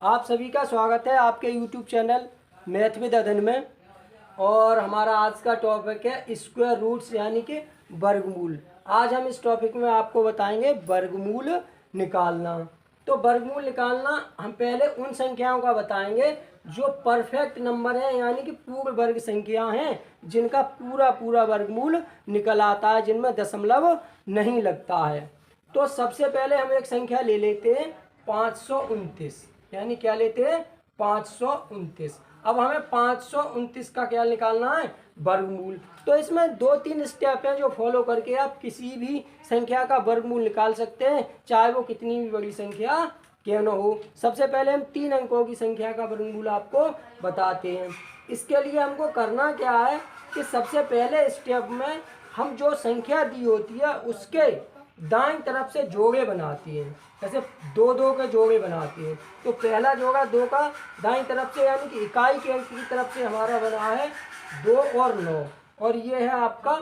आप सभी का स्वागत है आपके YouTube चैनल मैथ विद अदन में। और हमारा आज का टॉपिक है स्क्वायर रूट्स यानी कि वर्गमूल। आज हम इस टॉपिक में आपको बताएंगे वर्गमूल निकालना। तो वर्गमूल निकालना हम पहले उन संख्याओं का बताएंगे जो परफेक्ट नंबर हैं यानी कि पूर्ण वर्ग संख्या हैं, जिनका पूरा पूरा वर्गमूल निकल आता है, जिनमें दशमलव नहीं लगता है। तो सबसे पहले हम एक संख्या ले लेते हैं 529, यानी क्या लेते हैं 529। अब हमें 529 का क्या निकालना है, वर्गमूल। तो इसमें दो तीन स्टेप हैं जो फॉलो करके आप किसी भी संख्या का वर्गमूल निकाल सकते हैं, चाहे वो कितनी भी बड़ी संख्या क्यों न हो। सबसे पहले हम 3 अंकों की संख्या का वर्गमूल आपको बताते हैं। इसके लिए हमको करना क्या है कि सबसे पहले स्टेप में हम जो संख्या दी होती है उसके दाईं तरफ से जोड़े बनाती हैं, जैसे दो दो के जोड़े बनाती हैं। तो पहला जोड़ा 2 का दाईं तरफ से यानी कि इकाई के अंक की तरफ से हमारा बना है 2 और 9, और ये है आपका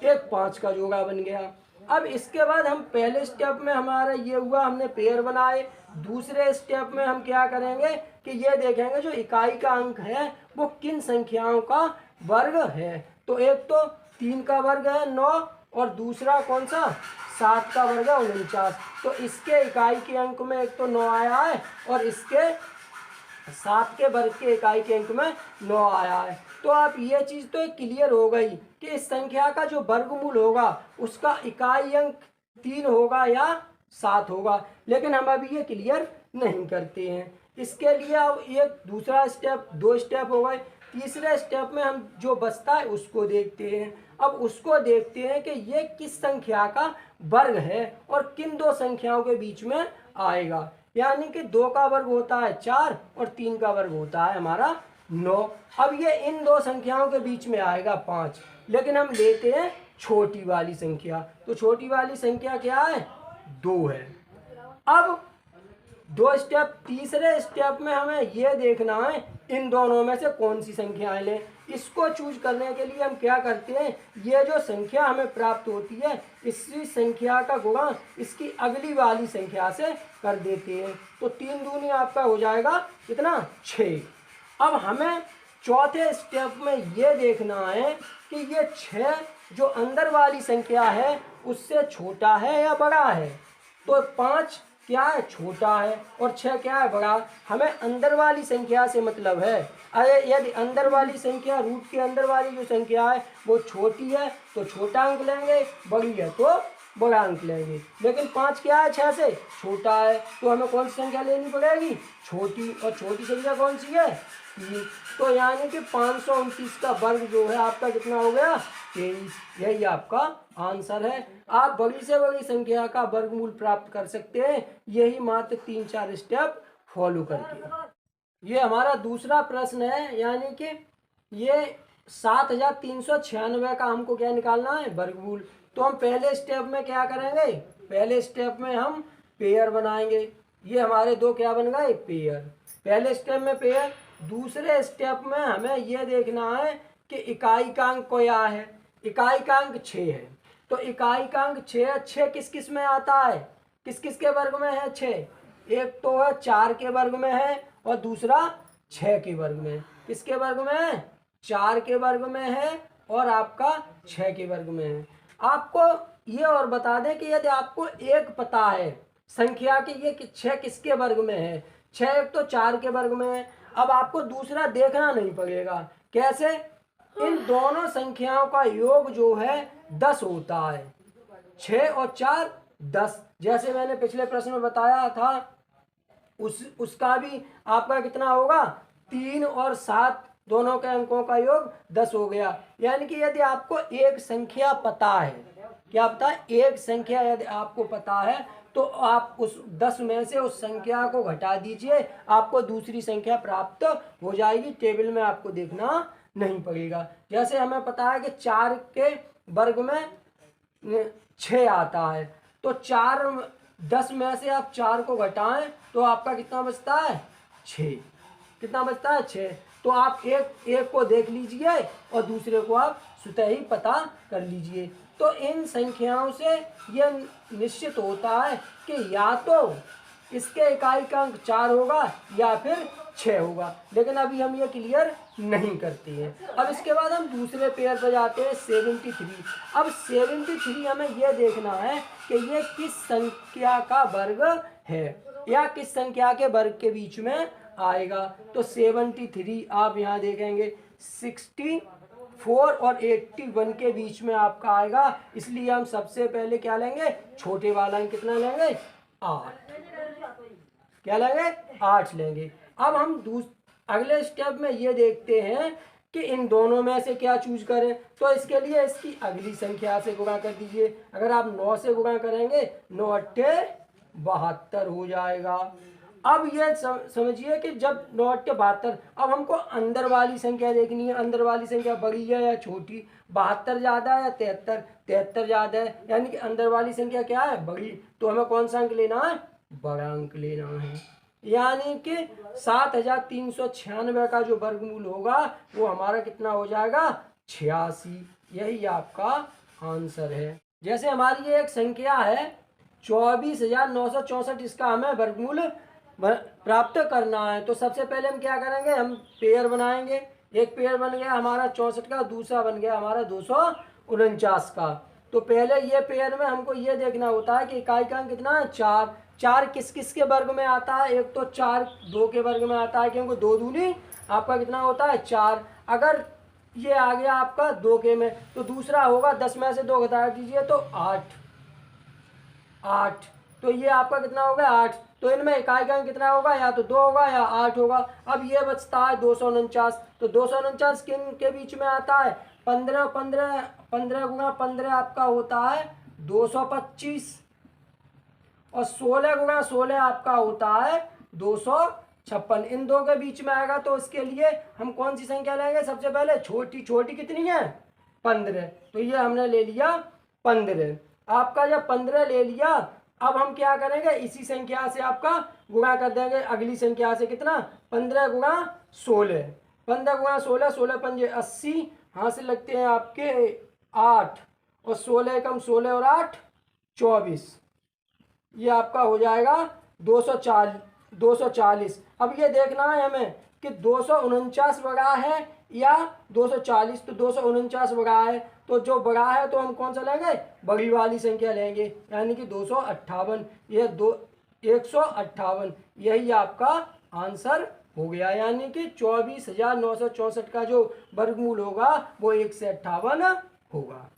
1 5 का जोड़ा बन गया। अब इसके बाद हम पहले स्टेप में हमारा ये हुआ, हमने पेयर बनाए। दूसरे स्टेप में हम क्या करेंगे कि ये देखेंगे जो इकाई का अंक है वो किन संख्याओं का वर्ग है। तो एक तो 3 का वर्ग है 9, और दूसरा कौन सा 7 का वर्ग है 49। तो इसके इकाई के अंक में एक तो 9 आया है, और इसके 7 के वर्ग के इकाई के अंक में 9 आया है। तो आप ये चीज़ तो क्लियर हो गई कि इस संख्या का जो वर्गमूल होगा उसका इकाई अंक 3 होगा या 7 होगा, लेकिन हम अभी ये क्लियर नहीं करते हैं। इसके लिए अब एक दूसरा स्टेप, 2 स्टेप हो गए। तीसरे स्टेप में हम जो बचता है उसको देखते हैं। अब उसको देखते हैं कि ये किस संख्या का वर्ग है और किन दो संख्याओं के बीच में आएगा। यानी कि 2 का वर्ग होता है 4 और 3 का वर्ग होता है हमारा 9। अब ये इन दो संख्याओं के बीच में आएगा 5, लेकिन हम लेते हैं छोटी वाली संख्या। तो छोटी वाली संख्या क्या है, 2 है। अब 2 स्टेप, तीसरे स्टेप में हमें यह देखना है इन दोनों में से कौन सी संख्याएं लें। इसको चूज करने के लिए हम क्या करते हैं, ये जो संख्या हमें प्राप्त होती है इसी संख्या का गुणा इसकी अगली वाली संख्या से कर देते हैं। तो 3 दूनी आपका हो जाएगा कितना, 6। अब हमें चौथे स्टेप में ये देखना है कि ये 6 जो अंदर वाली संख्या है उससे छोटा है या बड़ा है। तो 5 क्या है, छोटा है, और 6 क्या है, बड़ा। हमें अंदर वाली संख्या से मतलब है। अरे यदि अंदर वाली संख्या, रूट के अंदर वाली जो संख्या है वो छोटी है तो छोटा अंक लेंगे, बड़ी है तो बड़ा अंक लेंगे। लेकिन 5 क्या है, 6 से छोटा है, तो हमें कौन सी संख्या लेनी पड़ेगी, छोटी। और छोटी संख्या कौन सी है, 3। तो यानी कि 529 का वर्ग जो है आपका कितना हो गया, 23। यही आपका आंसर है। आप बड़ी से बड़ी संख्या का वर्गमूल प्राप्त कर सकते हैं, यही मात्र 3-4 स्टेप फॉलो करके। ये हमारा दूसरा प्रश्न है, यानी कि ये 7396 का हमको क्या निकालना है, वर्गमूल। तो हम पहले स्टेप में क्या करेंगे, पहले स्टेप में हम पेयर बनाएंगे। ये हमारे 2 क्या बन गए, पेयर। पहले स्टेप में पेयर। दूसरे स्टेप में हमें यह देखना है कि इकाई का अंक क्या है। इकाई का अंक 6 है, तो इकाई का अंक 6 है। 6 किस किस में आता है, किस किस के वर्ग में है 6, एक तो है 4 के वर्ग में है और दूसरा 6 के वर्ग में है। किसके वर्ग में है, 4 के वर्ग में है और आपका 6 के वर्ग में है। आपको ये और बता दें कि यदि आपको एक पता है संख्या की ये 6 किसके वर्ग में है, 6 एक तो 4 के वर्ग में है, अब आपको दूसरा देखना नहीं पड़ेगा। कैसे, इन दोनों संख्याओं का योग जो है 10 होता है। 6 और 4 10, जैसे मैंने पिछले प्रश्न में बताया था उसका भी आपका कितना होगा, 3 और 7 दोनों के अंकों का योग 10 हो गया। यानी कि यदि आपको एक संख्या पता है, क्या पता है, एक संख्या यदि आपको पता है तो आप उस 10 में से उस संख्या को घटा दीजिए, आपको दूसरी संख्या प्राप्त हो जाएगी। टेबल में आपको देखना नहीं पड़ेगा। जैसे हमें पता है कि 4 के वर्ग में 6 आता है, तो 10 में से आप 4 को घटाएं तो आपका कितना बचता है, 6। कितना बचता है, 6। तो आप एक को देख लीजिए और दूसरे को आप स्वतः ही पता कर लीजिए। तो इन संख्याओं से यह निश्चित होता है कि या तो इसके इकाई का अंक 4 होगा या फिर 6 होगा, लेकिन अभी हम ये क्लियर नहीं करते हैं। अब इसके बाद हम दूसरे पेयर पर जाते हैं 73। अब 73 हमें यह देखना है कि ये किस संख्या का वर्ग है या किस संख्या के वर्ग के बीच में आएगा। तो 73 आप यहाँ देखेंगे 64 और 81 के बीच में आपका आएगा, इसलिए हम सबसे पहले क्या लेंगे, छोटे वाला अंक कितना लेंगे, 8। क्या लेंगे, 8 लेंगे। अब हम अगले स्टेप में ये देखते हैं कि इन दोनों में से क्या चूज करें। तो इसके लिए इसकी अगली संख्या से गुणा कर दीजिए। अगर आप 9 से गुणा करेंगे 9 अट्ठे 72 हो जाएगा। अब ये समझिए कि जब 9 अट्ठे 72, अब हमको अंदर वाली संख्या देखनी है। अंदर वाली संख्या बड़ी है या छोटी, 72 ज़्यादा है या 73, 73 ज़्यादा है, यानी कि अंदर वाली संख्या क्या है, बड़ी। तो हमें कौन सा अंक लेना है, बड़ा अंक लेना है। यानी कि 7396 का जो वर्गमूल होगा वो हमारा कितना हो जाएगा, 86। यही आपका आंसर है। जैसे हमारी ये एक संख्या है 24,964, इसका हमें वर्गमूल प्राप्त करना है। तो सबसे पहले हम क्या करेंगे, हम पेयर बनाएंगे। एक पेयर बन गया हमारा 64 का, दूसरा बन गया हमारा 249 का। तो पहले ये पेयर में हमको ये देखना होता है कि इकाई का अंक कितना है, 4। 4 किस किस के वर्ग में आता है, एक तो 4 2 के वर्ग में आता है, क्योंकि 2 दूनी आपका कितना होता है, 4। अगर ये आ गया आपका 2 के में, तो दूसरा होगा 10 में से 2 घटा दीजिए तो 8। तो ये आपका कितना होगा, 8। तो इनमें इकाई का अंक कितना होगा, या तो 2 होगा या 8 होगा। अब ये बचता है 249। तो 249 किन के बीच में आता है, 15 15 15 गुणा 15 आपका होता है 225, और 16 गुणा 16 आपका होता है 256। इन दो के बीच में आएगा। तो इसके लिए हम कौन सी संख्या लेंगे, सबसे पहले छोटी। छोटी कितनी है, 15। तो ये हमने ले लिया 15। आपका जब 15 ले लिया, अब हम क्या करेंगे, इसी संख्या से आपका गुणा कर देंगे अगली संख्या से। कितना, 15 गुणा 16। 15 गुणा 16, 16 पंजे 80, हाँ से लगते हैं आपके 8, और 16 कम 16 और 8 24। ये आपका हो जाएगा 240। अब ये देखना है हमें कि 249 बड़ा है या 240। तो 249 बड़ा है, तो जो बड़ा है तो हम कौन सा लेंगे, बड़ी वाली संख्या लेंगे, यानी कि 258। ये 158, यही आपका आंसर हो गया। यानी कि 24,964 का जो वर्गमूल होगा वो 1 से 58 होगा।